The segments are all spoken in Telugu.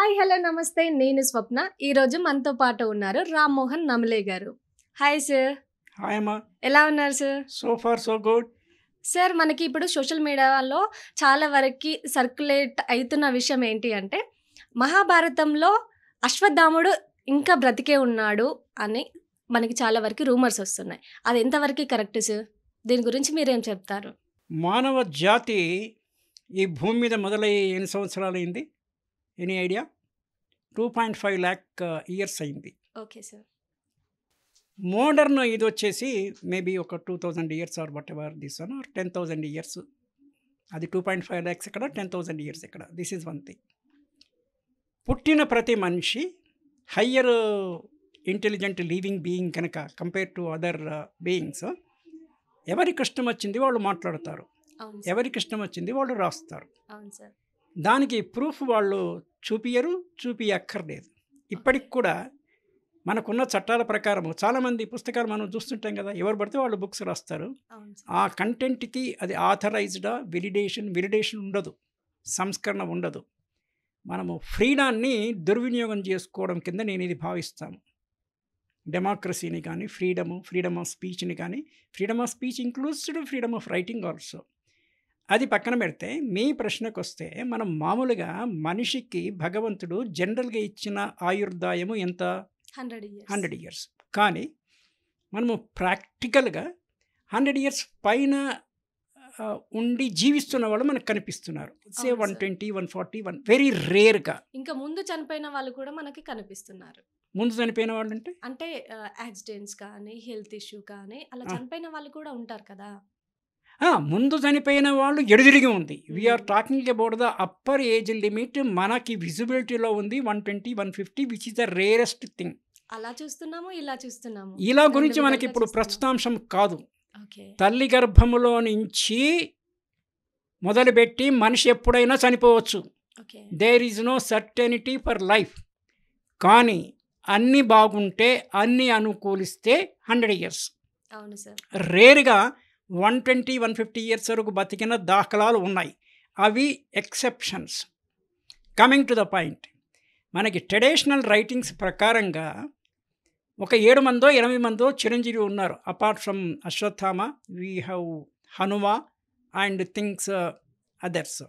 హాయ్ హలో నమస్తే, నేను స్వప్న. ఈరోజు మనతో పాటు ఉన్నారు రామ్మోహన్ నమలే గారు. Hi sir. హాయ్ అమ్మా. ఎలా ఉన్నారు sir? So far so good. Sir, మనకి ఇప్పుడు సోషల్ మీడియాలో చాలా వరకు సర్క్యులేట్ అవుతున్న విషయం ఏంటి అంటే, మహాభారతంలో అశ్వత్థాముడు ఇంకా బ్రతికే ఉన్నాడు అని మనకి చాలా వరకు రూమర్స్ వస్తున్నాయి. అది ఎంతవరకు కరెక్ట్ సార్? దీని గురించి మీరేం చెప్తారు? మానవ జాతి ఈ భూమి మీద మొదలై ఎన్ని సంవత్సరాలు అయింది? Any idea? 2.5 lakh ఇయర్స్ అయింది. Okay sir. మోడర్న్ ఇది వచ్చేసి మేబీ ఒక 2000 years or whatever this one, or 10,000 years. అది 2.5 lakhs ఇక్కడ, 10,000 ఇయర్స్ ఇక్కడ. This is one thing. పుట్టిన ప్రతి మనిషి హయ్యర్ ఇంటెలిజెంట్ లివింగ్ బీయింగ్ కనుక కంపేర్ టు అదర్ బీయింగ్స్, ఎవరికి ఇష్టం వచ్చింది వాళ్ళు మాట్లాడతారు, అవును ఎవరికి ఇష్టం వచ్చింది వాళ్ళు రాస్తారు. అవును సార్. దానికి ప్రూఫ్ వాళ్ళు చూపియక్కర్లేదు. ఇప్పటికి కూడా మనకున్న చట్టాల ప్రకారం చాలామంది పుస్తకాలు మనం చూస్తుంటాం కదా, ఎవరు పడితే వాళ్ళు బుక్స్ రాస్తారు. అవును సార్. ఆ కంటెంట్కి అది ఆథరైజ్డా, వెలిడేషన్ ఉండదు, సంస్కరణ ఉండదు. మనము ఫ్రీడాన్ని దుర్వినియోగం చేసుకోవడం కింద నేను ఇది భావిస్తాను. డెమోక్రసీని కానీ, ఫ్రీడమ్ ఆఫ్ స్పీచ్ని కానీ, freedom of speech included freedom of writing also. అది పక్కన పెడితే మీ ప్రశ్నకు వస్తే, మనం మామూలుగా మనిషికి భగవంతుడు జనరల్గా ఇచ్చిన ఆయుర్దాయము ఎంత? 100 ఇయర్స్. కానీ మనము ప్రాక్టికల్గా 100 ఇయర్స్ పైన ఉండి జీవిస్తున్న వాళ్ళు మనకు కనిపిస్తున్నారు. సే 120, 140, వెరీ రేర్గా. ఇంకా ముందు చనిపోయిన వాళ్ళు కూడా మనకి కనిపిస్తున్నారు. ముందు చనిపోయిన వాళ్ళు అంటే యాక్సిడెంట్స్ కానీ, హెల్త్ ఇష్యూ కానీ అలా చనిపోయిన వాళ్ళు కూడా ఉంటారు కదా. ముందు చనిపోయిన వాళ్ళు ఎడుదిరిగి ఉంది. We're talking about the upper age limit. మనకి విజిబిలిటీలో ఉంది 120, 150, which is the rarest thing. అలా చూస్తున్నాము, ఇలా చూస్తున్నాము. ఇలా గురించి మనకి ఇప్పుడు ప్రస్తుతాంశం కాదు. ఓకే. తల్లి గర్భములో నుంచి మొదలుపెట్టి మనిషి ఎప్పుడైనా చనిపోవచ్చు. Okay. There is no certainty for life. కానీ అన్నీ బాగుంటే, అన్నీ అనుకూలిస్తే 100 ఇయర్స్. అవును సార్. రేరుగా 120, 150 ఇయర్స్ వరకు బతికిన దాఖలాలు ఉన్నాయి. అవి exceptions. Coming to the point, మనకి ట్రెడిషనల్ రైటింగ్స్ ప్రకారంగా ఒక 7 మందో 8 మందో చిరంజీవి ఉన్నారు. Apart from Ashwatthama we have Hanuma and things others.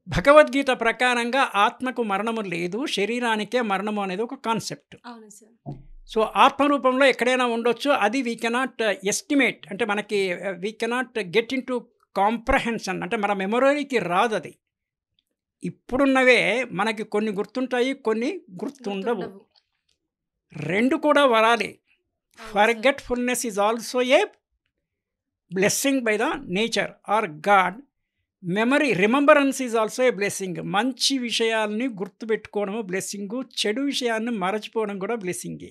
Bhagavad Gita ప్రకారంగా ఆత్మకు మరణము లేదు, శరీరానికే మరణము అనేది ఒక కాన్సెప్ట్. అవును సార్. సో ఆత్మరూపంలో ఎక్కడైనా ఉండొచ్చు. అది వీ కెనాట్ ఎస్టిమేట్, అంటే మనకి we cannot get in to comprehension, అంటే మన మెమరీకి రాదు అది. ఇప్పుడున్నవే మనకి కొన్ని గుర్తుంటాయి, కొన్ని గుర్తుండవు. రెండు కూడా వరాలి. Forgetfulness is also a blessing by the nature or God. Remembrance is also a blessing. మంచి విషయాల్ని గుర్తుపెట్టుకోవడము బ్లెస్సింగు, చెడు విషయాన్ని మరచిపోవడం కూడా బ్లెస్సింగే.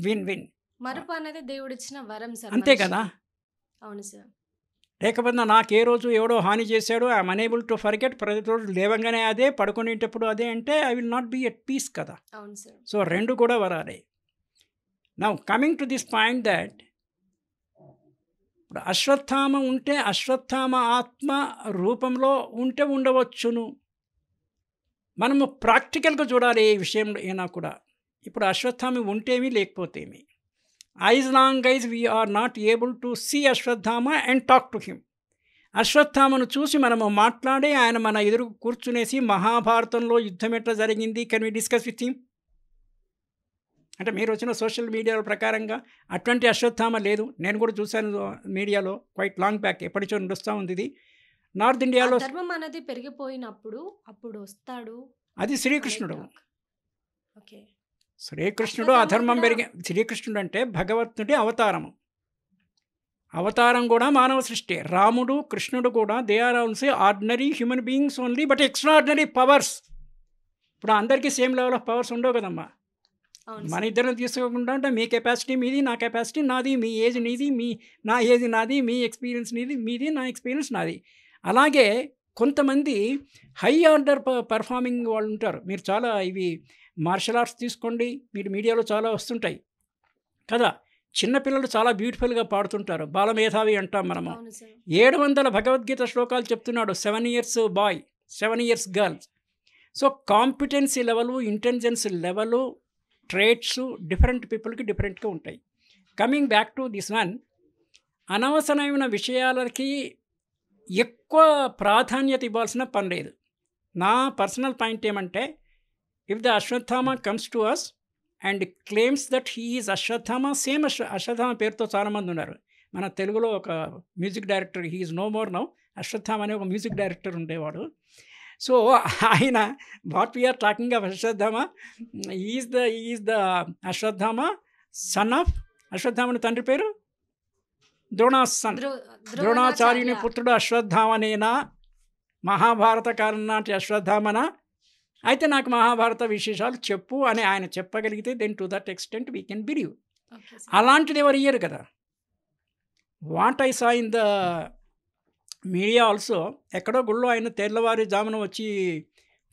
Win win. మరపు అనేది దేవుడిచ్చిన వరం సార్. అంతే కదా. అవును సార్. లేకపోతే నాకు ఏ రోజు ఎవడో హాని చేశాడు, ఐఎమ్ అనేబుల్ టు ఫర్గెట్, ప్రతి రోజు లేవంగానే అదే, పడుకునేటప్పుడు అదే అంటే I will not be at peace కదా. అవును సార్. సో రెండు కూడా వరాలే. Now coming to this point that ఇప్పుడు అశ్వత్థామ ఉంటే, అశ్వత్థామ ఆత్మ రూపంలో ఉంటే ఉండవచ్చును. మనము ప్రాక్టికల్గా చూడాలి ఈ విషయంలో అయినా కూడా. ఇప్పుడు అశ్వత్థామ ఉంటేమి లేకపోతేమి, as long as we are not able to see Ashwatthama and talk to him. అశ్వత్థామను చూసి మనము మాట్లాడి, ఆయన మన ఎదురు కూర్చునేసి మహాభారతంలో యుద్ధం ఎట్లా జరిగింది, can we discuss with him? అంటే మీరు వచ్చిన సోషల్ మీడియాల ప్రకారంగా అటువంటి అశ్వత్థామ లేదు. నేను కూడా చూశాను మీడియాలో క్వైట్ లాంగ్ బ్యాక్, ఎప్పటిచో నడుస్తూ ఉంది ఇది. నార్త్ ఇండియాలో ధర్మం అనేది పెరిగిపోయినప్పుడు అప్పుడు వస్తాడు. అది శ్రీకృష్ణుడు. ఓకే. శ్రీకృష్ణుడు అధర్మం శ్రీకృష్ణుడు అంటే భగవంతుడి అవతారము. అవతారం కూడా మానవ సృష్టి. రాముడు, కృష్ణుడు కూడా they are also ordinary human beings only, but extraordinary powers. ఇప్పుడు అందరికీ సేమ్ లెవెల్ ఆఫ్ పవర్స్ ఉండవు కదమ్మా. మన ఇద్దరిని తీసుకోకుండా అంటే మీ కెపాసిటీ మీది, నా కెపాసిటీ నాది, మీ ఏజ్ నీది, నా ఏజ్ నాది, మీ ఎక్స్పీరియన్స్ మీది, నా ఎక్స్పీరియన్స్ నాది. అలాగే కొంతమంది హై ఆర్డర్ పర్ఫార్మింగ్ వాళ్ళు ఉంటారు. మీరు చాలా ఇవి మార్షల్ ఆర్ట్స్ తీసుకోండి, మీరు మీడియాలో చాలా వస్తుంటాయి కదా. చిన్నపిల్లలు చాలా బ్యూటిఫుల్గా పాడుతుంటారు, బాలమేధావి అంటాం మనము. 700 భగవద్గీత శ్లోకాలు చెప్తున్నాడు. 7 years boy, 7 years girl. So competency level, intelligence level, traits different పీపుల్కి డిఫరెంట్గా ఉంటాయి. Coming back to this one, అనవసరమైన విషయాలకి ఎక్కువ ప్రాధాన్యత ఇవ్వాల్సిన పని లేదు. నా పర్సనల్ పాయింట్ ఏమంటే, if the Ashwatthama comes to us and claims that he is Ashwatthama, same Ashwatthama పేరుతో చాలామంది ఉన్నారు. మన తెలుగులో ఒక music director, he is no more now, Ashwatthama అనే ఒక మ్యూజిక్ డైరెక్టర్ ఉండేవాడు. సో ఆయన what we are talking of Ashwatthama, is the Ashwatthama son of, అశ్వత్థామని తండ్రి పేరు ద్రోణాచార్యుని పుత్రుడు అశ్వత్థామనేనా, మహాభారత కాలం నాటి అశ్వత్థామన, అయితే నాకు మహాభారత విశేషాలు చెప్పు అని ఆయన చెప్పగలిగితే then to that extent we can believe. అలాంటిది ఎవరు ఇయ్యరు కదా. What I saw in the media also, ఎక్కడో గుళ్ళో ఆయన తెల్లవారి జామున వచ్చి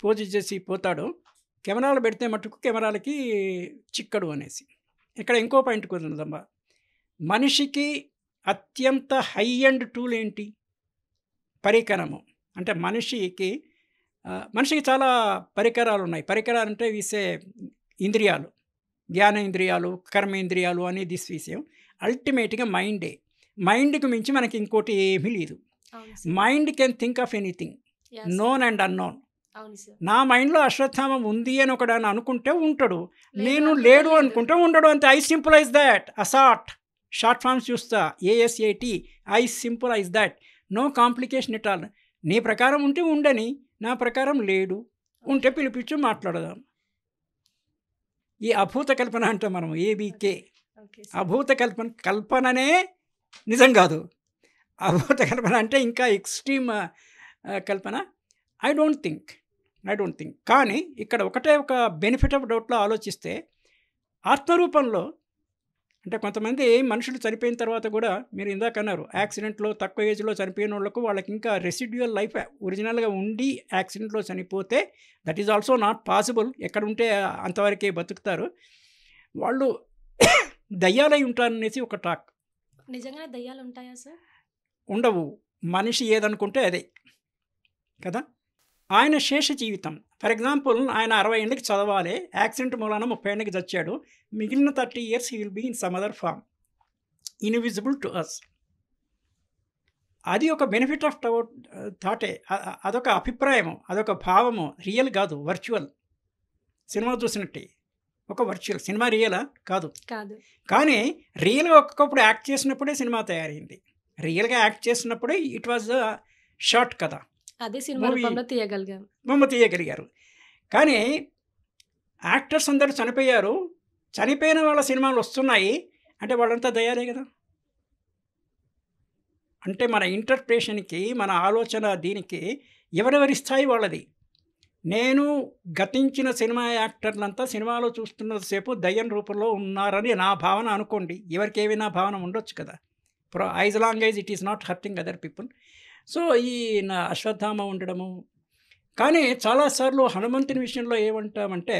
పూజ చేసి పోతాడు, కెమెరాలు పెడితే మటుకు కెమెరాలకి చిక్కడు అనేసి. ఇక్కడ ఇంకో పాయింట్ కుదరదమ్మా, మనిషికి అత్యంత హై ఎండ్ టూల్ ఏంటి? పరికరము. అంటే మనిషికి చాలా పరికరాలు ఉన్నాయి. పరికరాలు అంటే వీసే ఇంద్రియాలు, జ్ఞానేంద్రియాలు, కర్మేంద్రియాలు అని దిస్ విషయం. అల్టిమేట్గా మైండే. మైండ్కి మించి మనకి ఇంకోటి ఏమీ లేదు. Mind can think of anything, known and unknown. నా మైండ్లో అశ్వత్థామ ఉంది అని ఒకడు అనుకుంటే ఉంటాడు, నేను లేడు అనుకుంటే ఉండడు, అంతే. I simplify that. ASAT short forms చూస్తా, ASAT, I simplify that. No complication at all. నీ ప్రకారం ఉంటే ఉండని, నా ప్రకారం లేడు, ఉంటే పిలిపించు మాట్లాడదాం. ఈ అభూత కల్పన అంటే మనం ABK, అభూత కల్పననే నిజం కాదు. అభూత కల్పన అంటే ఇంకా extreme Kalpana. I don't think. కానీ ఇక్కడ ఒకటే ఒక బెనిఫిట్ ఆఫ్ డౌట్లో ఆలోచిస్తే, ఆత్మరూపంలో అంటే కొంతమంది మనుషులు చనిపోయిన తర్వాత కూడా, మీరు ఇందాక అన్నారు యాక్సిడెంట్లో తక్కువ ఏజ్లో చనిపోయిన వాళ్ళకి ఇంకా రెసిడ్యువల్ లైఫ్ ఒరిజినల్గా ఉండి యాక్సిడెంట్లో చనిపోతే, that is also not possible. ఎక్కడ ఉంటే అంతవరకే బతుకుతారు వాళ్ళు. దయ్యాలై ఉంటారనేసి ఒక టాక్. నిజంగానే దయ్యాలు ఉంటాయా సార్? ఉండవు. మనిషి ఏదనుకుంటే అదే కదా. ఆయన శేష జీవితం, ఫర్ ఎగ్జాంపుల్ ఆయన 60 ఏళ్ళకి చదవాలి, యాక్సిడెంట్ మూలాన 30 ఏళ్ళకి చచ్చాడు, మిగిలిన 30 years he will be in some other form, invisible to us. అది ఒక బెనిఫిట్ ఆఫ్ థాటే. అదొక అభిప్రాయము, అదొక భావము, రియల్ కాదు, వర్చువల్. సినిమా చూసినట్టే ఒక వర్చువల్. సినిమా రియలా? కాదు. కానీ రియల్గా ఒక్కొక్కప్పుడు యాక్ట్ చేసినప్పుడే సినిమా తయారైంది. రియల్గా యాక్ట్ చేసినప్పుడే ఇట్ వాజ్ షార్ట్ కదా, అదే సినిమా రూపంలో తీయగలిగారు. కానీ యాక్టర్స్ అందరూ చనిపోయారు, చనిపోయిన వాళ్ళ సినిమాలు వస్తున్నాయి అంటే వాళ్ళంతా దయ్యాలే కదా. అంటే మన ఇంటర్ప్రిటేషన్కి, మన ఆలోచన దీనికి ఎవరెవరి స్థాయి వాళ్ళది. నేను గతించిన సినిమా యాక్టర్లంతా సినిమాలో చూస్తున్నంతసేపు దయ్యం రూపంలో ఉన్నారని నా భావన అనుకోండి. ఎవరికి ఏమైనా భావన ఉండొచ్చు కదా, as long as it is not hurting other people. So ఈ నా అశ్వత్థామ ఉండడము. కానీ చాలాసార్లు హనుమంతుని విషయంలో ఏమంటామంటే,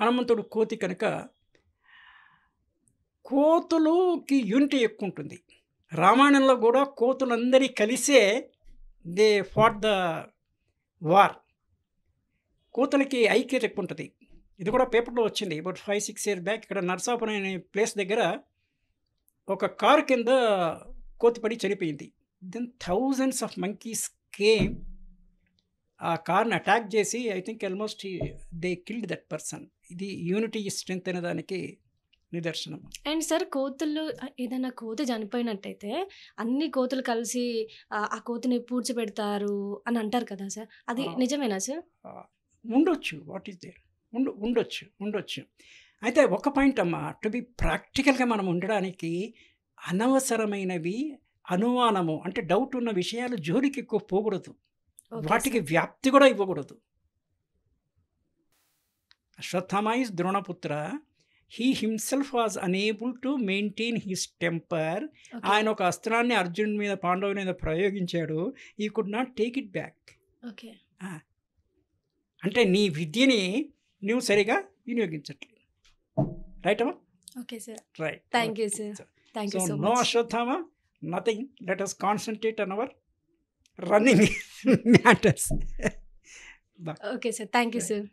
హనుమంతుడు కోతి కనుక కోతులుకి యూనిటీ ఎక్కువ ఉంటుంది. రామాయణంలో కూడా కోతులందరి కలిసే దే ఫాట్ ద వార్. కోతులకి ఐక్యత ఎక్కువ ఉంటుంది. ఇది కూడా పేపర్లో వచ్చింది అబౌట్ 5-6 years బ్యాక్. ఇక్కడ నర్సాపురం అనే ప్లేస్ దగ్గర ఒక కారు కింద కోతి పడి చనిపోయింది. Then thousands of monkeys came, ఆ కార్ని అటాక్ చేసి I think almost they killed that person. ఇది యూనిటీ స్ట్రెంత్ అనే దానికి నిదర్శనం. అండ్ సార్, కోతులు ఏదైనా కోతి చనిపోయినట్టయితే అన్ని కోతులు కలిసి ఆ కోతిని పూడ్చిపెడతారు అని అంటారు కదా సార్, అది నిజమేనా సార్? ఉండొచ్చు. వాట్ ఈస్ దేర్, ఉండొచ్చు. అయితే ఒక పాయింట్ అమ్మా, టు బి ప్రాక్టికల్గా మనం ఉండడానికి అనవసరమైనవి, అనుమానము అంటే డౌట్ ఉన్న విషయాలు జోలికి ఎక్కువ పోకూడదు, వాటికి వ్యాప్తి కూడా ఇవ్వకూడదు. Ashwatthama is Dronaputra. He himself was unable to maintain his temper. ఆయన ఒక అస్త్రాన్ని అర్జునుడి మీద, పాండవుల మీద ప్రయోగించాడు. He could not take it back. అంటే నీ విద్యని నువ్వు సరిగా వినియోగించట్లేదు. రైట్ అమ్మా? Okay sir, right. Thank you sir. Thank you so much. No Ashwatthama, nothing. Let us concentrate on our running matters. Bye. Okay sir. Thank you sir.